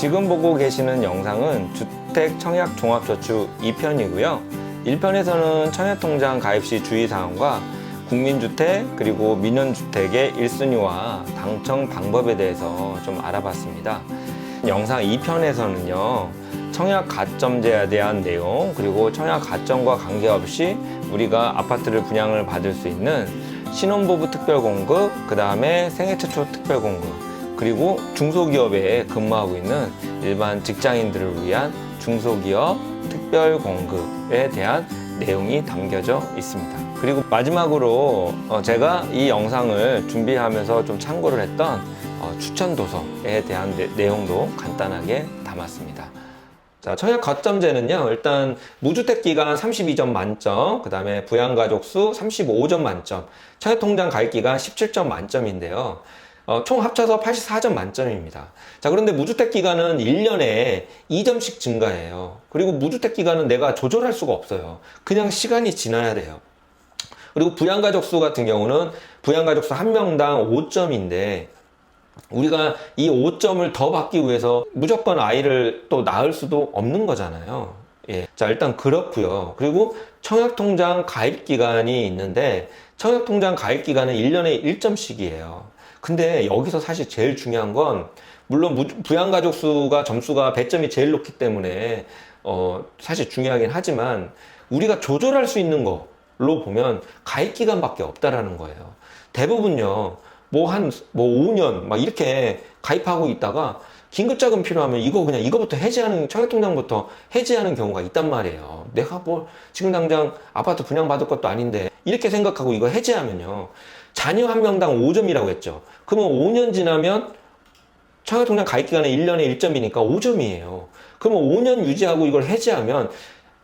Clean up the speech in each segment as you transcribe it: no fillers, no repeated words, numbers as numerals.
지금 보고 계시는 영상은 주택 청약 종합저축 2편이고요. 1편에서는 청약통장 가입 시 주의사항과 국민주택 그리고 민연주택의 1순위와 당첨 방법에 대해서 좀 알아봤습니다. 영상 2편에서는요, 청약 가점제에 대한 내용, 그리고 청약 가점과 관계없이 우리가 아파트를 분양을 받을 수 있는 신혼부부 특별공급, 그 다음에 생애 최초 특별공급, 그리고 중소기업에 근무하고 있는 일반 직장인들을 위한 중소기업 특별공급에 대한 내용이 담겨져 있습니다. 그리고 마지막으로 제가 이 영상을 준비하면서 좀 참고를 했던 추천 도서에 대한 내용도 간단하게 담았습니다. 자, 청약 가점제는요, 일단 무주택 기간 32점 만점, 그 다음에 부양가족 수 35점 만점, 청약통장 가입 기간 17점 만점인데요. 총 합쳐서 84점 만점입니다. 자, 그런데 무주택 기간은 1년에 2점씩 증가해요. 그리고 무주택 기간은 내가 조절할 수가 없어요. 그냥 시간이 지나야 돼요. 그리고 부양가족 수 같은 경우는 부양가족 수 1명당 5점인데 우리가 이 5점을 더 받기 위해서 무조건 아이를 또 낳을 수도 없는 거잖아요. 예. 자, 일단 그렇고요. 그리고 청약통장 가입 기간이 있는데 청약통장 가입 기간은 1년에 1점씩이에요. 근데 여기서 사실 제일 중요한 건 물론 부양가족 수가 점수가 배점이 제일 높기 때문에 사실 중요하긴 하지만 우리가 조절할 수 있는 걸로 보면 가입 기간밖에 없다라는 거예요. 대부분요, 뭐 5년 막 이렇게 가입하고 있다가 긴급자금 필요하면 이거부터 해지하는, 청약통장부터 해지하는 경우가 있단 말이에요. 내가 뭐 지금 당장 아파트 분양받을 것도 아닌데 이렇게 생각하고 이거 해지하면요, 자녀 1명당 5점이라고 했죠. 그러면 5년 지나면 청약통장 가입기간에 1년에 1점이니까 5점이에요. 그러면 5년 유지하고 이걸 해지하면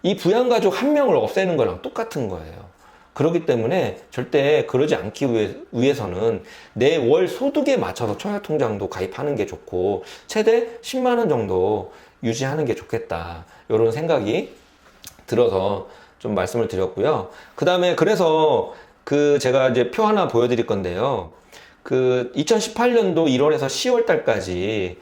이 부양가족 1명을 없애는 거랑 똑같은 거예요. 그렇기 때문에 절대 그러지 않기 위해서는 내 월 소득에 맞춰서 청약통장도 가입하는 게 좋고 최대 10만 원 정도 유지하는 게 좋겠다, 이런 생각이 들어서 좀 말씀을 드렸고요. 그 다음에 그래서 제가 이제 표 하나 보여드릴 건데요. 2018년도 1월에서 10월 달까지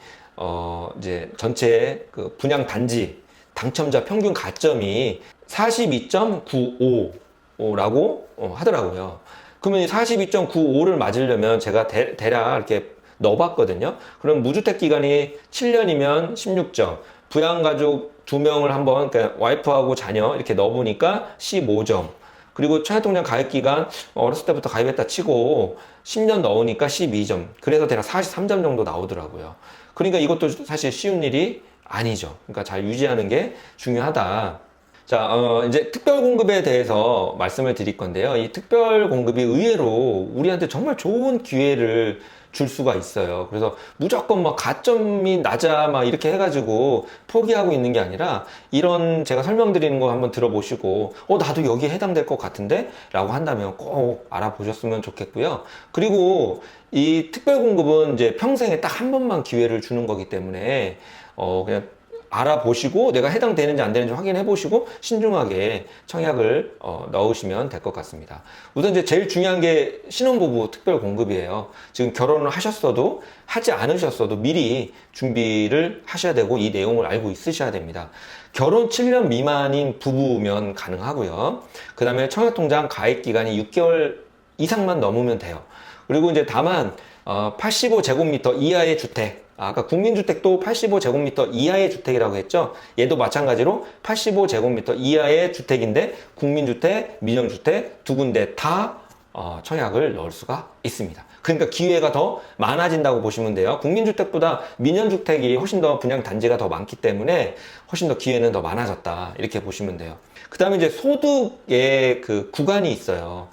이제 전체 분양 단지 당첨자 평균 가점이 42.95라고 하더라고요. 그러면 42.95를 맞으려면 제가 대략 이렇게 넣어봤거든요. 그럼 무주택 기간이 7년이면 16점, 부양가족 2명을 한번, 그러니까 와이프하고 자녀 이렇게 넣어보니까 15점, 그리고 청약통장 가입기간 어렸을 때부터 가입했다 치고 10년 넣으니까 12점, 그래서 대략 43점 정도 나오더라고요. 그러니까 이것도 사실 쉬운 일이 아니죠. 그러니까 잘 유지하는 게 중요하다. 자, 이제 특별공급에 대해서 말씀을 드릴 건데요. 이 특별공급이 의외로 우리한테 정말 좋은 기회를 줄 수가 있어요. 그래서 무조건 막 가점이 낮아 막 이렇게 해가지고 포기하고 있는 게 아니라, 이런 제가 설명드리는 거 한번 들어보시고 나도 여기에 해당될 것 같은데 라고 한다면 꼭 알아보셨으면 좋겠고요. 그리고 이 특별공급은 이제 평생에 딱 한 번만 기회를 주는 거기 때문에 그냥 알아보시고 내가 해당되는지 안 되는지 확인해 보시고 신중하게 청약을 넣으시면 될 것 같습니다. 우선 이제 제일 중요한 게 신혼부부 특별공급이에요. 지금 결혼을 하셨어도 하지 않으셨어도 미리 준비를 하셔야 되고 이 내용을 알고 있으셔야 됩니다. 결혼 7년 미만인 부부면 가능하고요. 그 다음에 청약통장 가입 기간이 6개월 이상만 넘으면 돼요. 그리고 이제 다만 85제곱미터 이하의 주택, 아까 국민주택도 85제곱미터 이하의 주택이라고 했죠. 얘도 마찬가지로 85제곱미터 이하의 주택인데 국민주택, 민영주택 두 군데 다 청약을 넣을 수가 있습니다. 그러니까 기회가 더 많아진다고 보시면 돼요. 국민주택보다 민영주택이 훨씬 더 분양 단지가 더 많기 때문에 훨씬 더 기회는 더 많아졌다, 이렇게 보시면 돼요. 그 다음에 이제 소득의 구간이 있어요.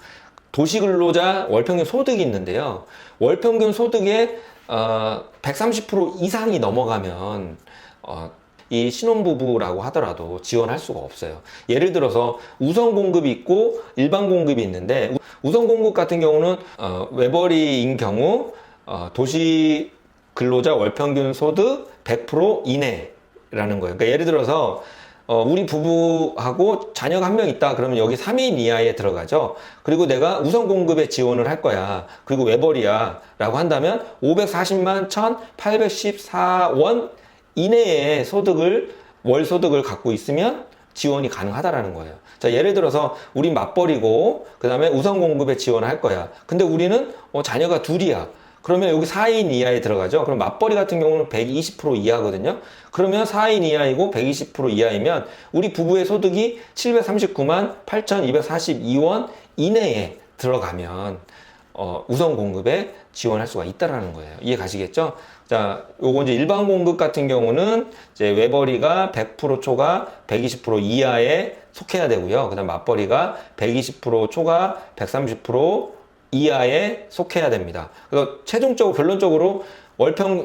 도시근로자 월평균 소득이 있는데요. 월평균 소득의 130% 이상이 넘어가면 이 신혼부부라고 하더라도 지원할 수가 없어요. 예를 들어서 우선 공급이 있고 일반 공급이 있는데, 우선 공급 같은 경우는 외벌이인 경우 도시 근로자 월평균 소득 100% 이내라는 거예요. 그러니까 예를 들어서 우리 부부하고 자녀가 1명 있다 그러면 여기 3인 이하에 들어가죠. 그리고 내가 우선 공급에 지원을 할 거야, 그리고 외벌이야 라고 한다면 540만 1814원 이내의 월 소득을 갖고 있으면 지원이 가능하다라는 거예요. 자, 예를 들어서 우린 맞벌이고 그 다음에 우선 공급에 지원할 거야. 근데 우리는 자녀가 둘이야. 그러면 여기 4인 이하에 들어가죠. 그럼 맞벌이 같은 경우는 120% 이하거든요. 그러면 4인 이하이고 120% 이하이면 우리 부부의 소득이 739만 8,242원 이내에 들어가면 우선 공급에 지원할 수가 있다라는 거예요. 이해 가시겠죠? 자, 요거 이제 일반 공급 같은 경우는 이제 외벌이가 100% 초과 120% 이하에 속해야 되고요. 그다음 맞벌이가 120% 초과 130% 이하에 속해야 됩니다. 그래서 최종적으로 결론적으로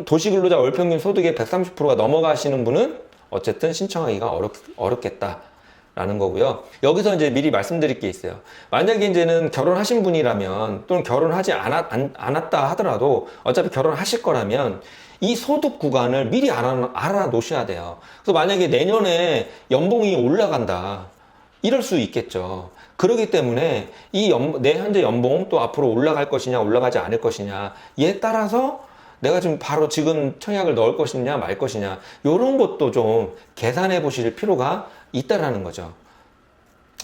도시근로자 월평균 소득의 130%가 넘어가시는 분은 어쨌든 신청하기가 어렵겠다라는 거고요. 여기서 이제 미리 말씀드릴 게 있어요. 만약에 이제는 결혼하신 분이라면 또는 결혼하지 않았다 하더라도 어차피 결혼하실 거라면 이 소득 구간을 미리 알아 놓으셔야 돼요. 그래서 만약에 내년에 연봉이 올라간다. 이럴 수 있겠죠. 그렇기 때문에 내 현재 연봉 또 앞으로 올라갈 것이냐 올라가지 않을 것이냐 이에 따라서 내가 지금 청약을 넣을 것이냐 말 것이냐 이런 것도 좀 계산해 보실 필요가 있다라는 거죠.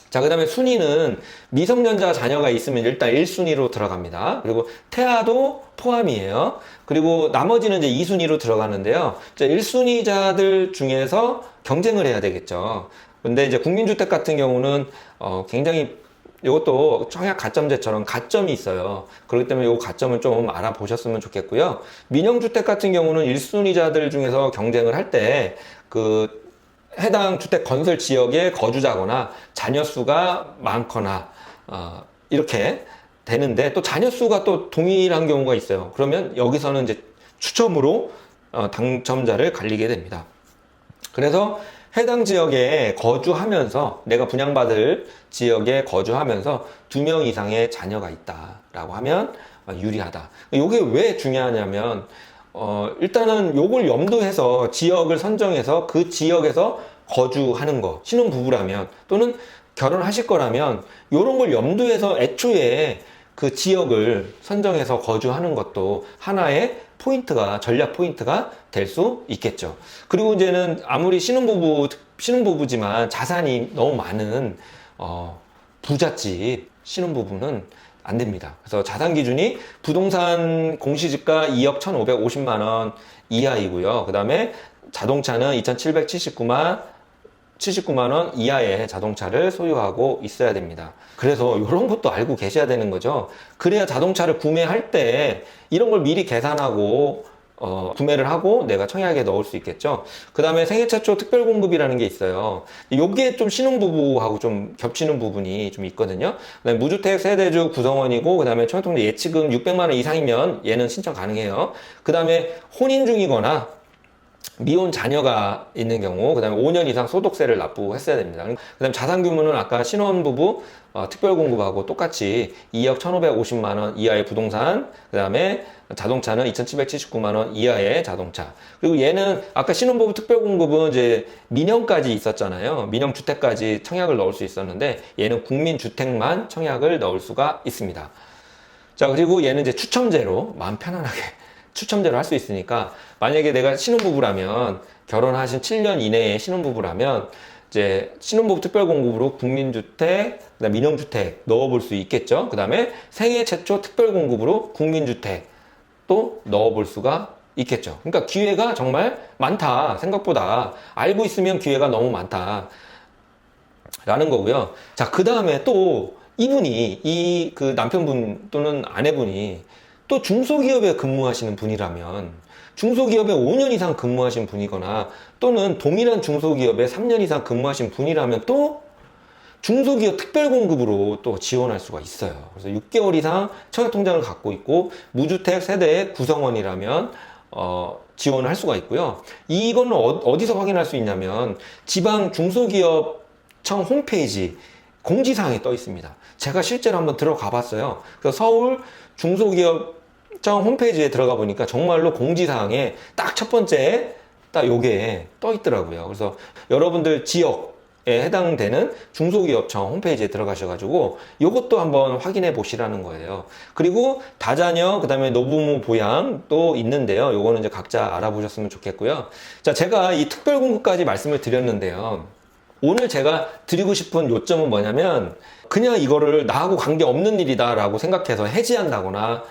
자, 그 다음에 순위는 미성년자 자녀가 있으면 일단 1순위로 들어갑니다. 그리고 태아도 포함이에요. 그리고 나머지는 이제 2순위로 들어가는데요. 1순위자들 중에서 경쟁을 해야 되겠죠. 근데 이제 국민주택 같은 경우는 굉장히 이것도 청약 가점제처럼 가점이 있어요. 그렇기 때문에 이 가점을 좀 알아보셨으면 좋겠고요. 민영주택 같은 경우는 1순위자들 중에서 경쟁을 할 때 해당 주택 건설 지역에 거주자거나 자녀 수가 많거나 이렇게 되는데 또 자녀 수가 또 동일한 경우가 있어요. 그러면 여기서는 이제 추첨으로 당첨자를 갈리게 됩니다. 그래서 해당 지역에 거주하면서 내가 분양받을 지역에 거주하면서 2명 이상의 자녀가 있다라고 하면 유리하다. 이게 왜 중요하냐면 일단은 요걸 염두해서 지역을 선정해서 그 지역에서 거주하는 거, 신혼부부라면 또는 결혼하실 거라면 요런 걸 염두해서 애초에 그 지역을 선정해서 거주하는 것도 하나의 전략 포인트가 될 수 있겠죠. 그리고 이제는 아무리 신혼부부지만 자산이 너무 많은 부잣집 신혼부부는 안 됩니다. 그래서 자산 기준이 부동산 공시지가 2억 1,550만 원 이하이고요. 그 다음에 자동차는 2,779만 원 이하의 자동차를 소유하고 있어야 됩니다. 그래서 이런 것도 알고 계셔야 되는 거죠. 그래야 자동차를 구매할 때 이런 걸 미리 계산하고 구매를 하고 내가 청약에 넣을 수 있겠죠. 그 다음에 생애 최초 특별공급이라는 게 있어요. 요게 좀 신혼부부하고 좀 겹치는 부분이 좀 있거든요. 그다음에 무주택 세대주 구성원이고 그 다음에 청약통장 예치금 600만 원 이상이면 얘는 신청 가능해요. 그 다음에 혼인 중이거나 미혼 자녀가 있는 경우, 그 다음에 5년 이상 소득세를 납부했어야 됩니다. 그 다음에 자산 규모는 아까 신혼부부 특별공급하고 똑같이 2억 1,550만 원 이하의 부동산, 그 다음에 자동차는 2,779만 원 이하의 자동차. 그리고 얘는 아까 신혼부부 특별공급은 이제 민영까지 있었잖아요. 민영주택까지 청약을 넣을 수 있었는데 얘는 국민주택만 청약을 넣을 수가 있습니다. 자, 그리고 얘는 이제 추첨제로 마음 편안하게 추첨제로 할 수 있으니까 만약에 내가 신혼부부라면 결혼하신 7년 이내에 신혼부부라면 이제 신혼부부 특별공급으로 국민주택, 그다음 민영주택 넣어볼 수 있겠죠. 그 다음에 생애 최초 특별공급으로 국민주택 또 넣어볼 수가 있겠죠. 그러니까 기회가 정말 많다. 생각보다 알고 있으면 기회가 너무 많다 라는 거고요. 자, 그 다음에 또 이분이 그 남편분 또는 아내분이 또 중소기업에 근무하시는 분이라면 중소기업에 5년 이상 근무하신 분이거나 또는 동일한 중소기업에 3년 이상 근무하신 분이라면 또 중소기업 특별공급으로 또 지원할 수가 있어요. 그래서 6개월 이상 청약통장을 갖고 있고 무주택 세대의 구성원이라면 지원을 할 수가 있고요. 이거는 어디서 확인할 수 있냐면 지방 중소기업청 홈페이지 공지사항에 떠 있습니다. 제가 실제로 한번 들어가 봤어요. 그래서 서울 중소기업청 홈페이지에 들어가 보니까 정말로 공지사항에 딱 첫 번째 딱 요게 떠 있더라고요. 그래서 여러분들 지역 해당되는 중소기업청 홈페이지에 들어가셔가지고 이것도 한번 확인해 보시라는 거예요. 그리고 다자녀, 그 다음에 노부모 보양도 있는데요. 요거는 이제 각자 알아보셨으면 좋겠고요. 자, 제가 이 특별공급까지 말씀을 드렸는데요. 오늘 제가 드리고 싶은 요점은 뭐냐면 그냥 이거를 나하고 관계없는 일이다 라고 생각해서 해지한다거나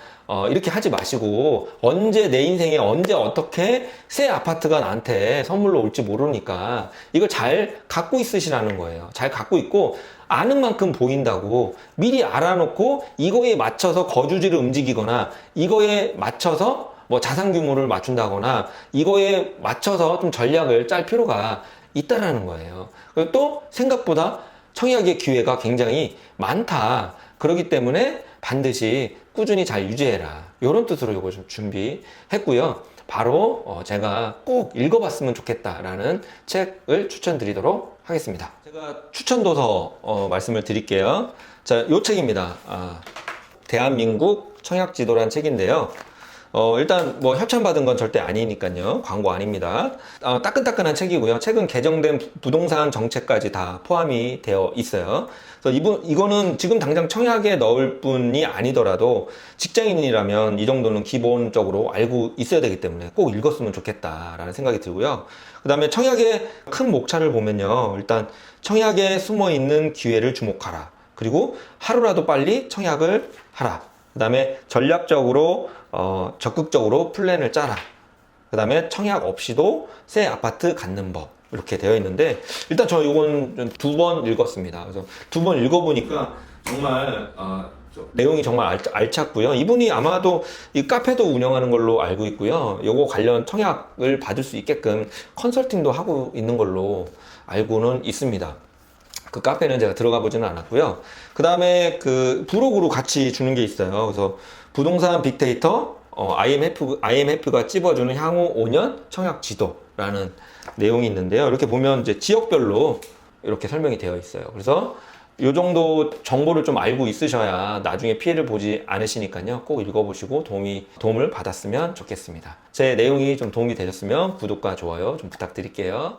이렇게 하지 마시고 언제 내 인생에 언제 어떻게 새 아파트가 나한테 선물로 올지 모르니까 이걸 잘 갖고 있으시라는 거예요. 잘 갖고 있고 아는 만큼 보인다고 미리 알아놓고 이거에 맞춰서 거주지를 움직이거나 이거에 맞춰서 뭐 자산 규모를 맞춘다거나 이거에 맞춰서 좀 전략을 짤 필요가 있다라는 거예요. 그리고 또 생각보다 청약의 기회가 굉장히 많다. 그렇기 때문에 반드시 꾸준히 잘 유지해라. 이런 뜻으로 이거 좀 준비했고요. 바로 제가 꼭 읽어봤으면 좋겠다라는 책을 추천드리도록 하겠습니다. 제가 추천 도서 말씀을 드릴게요. 자, 이 책입니다. 대한민국 청약지도라는 책인데요. 일단 뭐 협찬받은 건 절대 아니니까요. 광고 아닙니다. 따끈따끈한 책이고요. 최근 개정된 부동산 정책까지 다 포함이 되어 있어요. 그래서 이거는 지금 당장 청약에 넣을 뿐이 아니더라도 직장인이라면 이 정도는 기본적으로 알고 있어야 되기 때문에 꼭 읽었으면 좋겠다라는 생각이 들고요. 그 다음에 청약의 큰 목차를 보면요. 일단 청약에 숨어 있는 기회를 주목하라. 그리고 하루라도 빨리 청약을 하라. 그 다음에 전략적으로 적극적으로 플랜을 짜라. 그 다음에 청약 없이도 새 아파트 갖는 법 이렇게 되어 있는데 일단 저 이건 2번 읽었습니다. 그래서 2번 읽어보니까 정말 내용이 정말 알찼고요. 이분이 아마도 이 카페도 운영하는 걸로 알고 있고요. 요거 관련 청약을 받을 수 있게끔 컨설팅도 하고 있는 걸로 알고는 있습니다. 그 카페는 제가 들어가 보지는 않았고요. 그 다음에 그 부록으로 같이 주는 게 있어요. 그래서 부동산 빅데이터 IMF가 찝어주는 향후 5년 청약 지도라는 내용이 있는데요. 이렇게 보면 이제 지역별로 이렇게 설명이 되어 있어요. 그래서 이 정도 정보를 좀 알고 있으셔야 나중에 피해를 보지 않으시니까요. 꼭 읽어보시고 도움을 받았으면 좋겠습니다. 제 내용이 좀 도움이 되셨으면 구독과 좋아요 좀 부탁드릴게요.